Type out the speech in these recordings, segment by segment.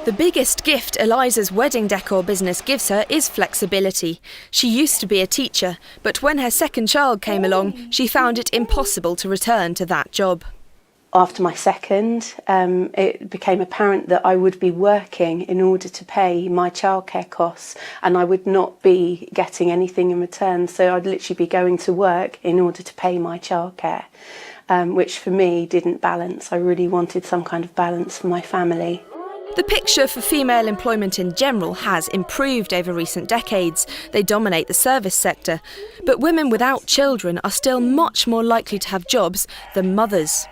The biggest gift Eliza's wedding decor business gives her is flexibility. She used to be a teacher, but when her second child came along, she found it impossible to return to that job. After my second, it became apparent that I would be working in order to pay my childcare costs, and I would not be getting anything in return. So I'd literally be going to work in order to pay my childcare, which for me didn't balance. I really wanted some kind of balance for my family. The picture for female employment in general has improved over recent decades. They dominate the service sector. But women without children are still much more likely to have jobs than mothers.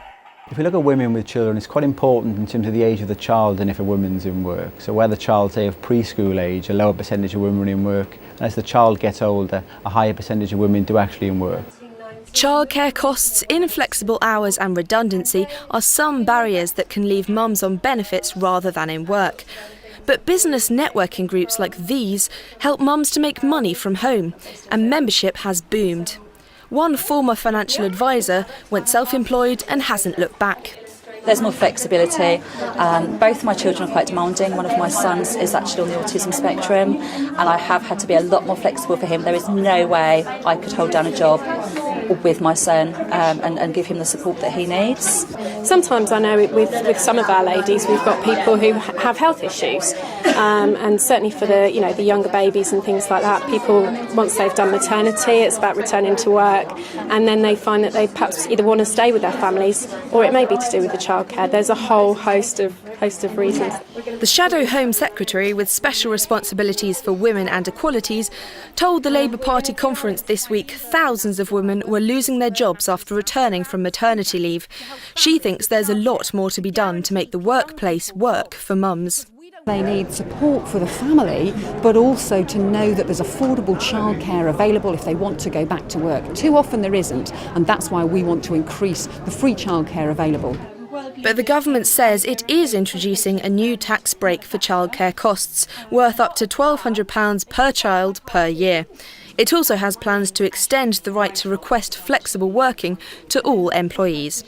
If we look at women with children, it's quite important in terms of the age of the child and if a woman's in work. So where the child, say, of preschool age, a lower percentage of women are in work. And as the child gets older, a higher percentage of women do actually in work. Childcare costs, inflexible hours and redundancy are some barriers that can leave mums on benefits rather than in work. But business networking groups like these help mums to make money from home, and membership has boomed. One former financial advisor went self-employed and hasn't looked back. There's more flexibility. Both my children are quite demanding. One of my sons is actually on the autism spectrum, and I have had to be a lot more flexible for him. There is no way I could hold down a job with my son and give him the support that he needs. Sometimes I know with some of our ladies we've got people who have health issues, and certainly for the younger babies and things like that, people, once they've done maternity, it's about returning to work, and then they find that they perhaps either want to stay with their families, or it may be to do with the childcare. There's a whole host of reasons. The Shadow Home Secretary with special responsibilities for women and equalities told the Labour Party conference this week thousands of women were losing their jobs after returning from maternity leave. She thinks there's a lot more to be done to make the workplace work for mums. They need support for the family, but also to know that there's affordable childcare available if they want to go back to work. Too often there isn't, and that's why we want to increase the free childcare available. But the government says it is introducing a new tax break for childcare costs, worth up to £1,200 per child per year. It also has plans to extend the right to request flexible working to all employees.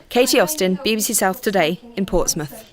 Katy Austin, BBC South Today in Portsmouth.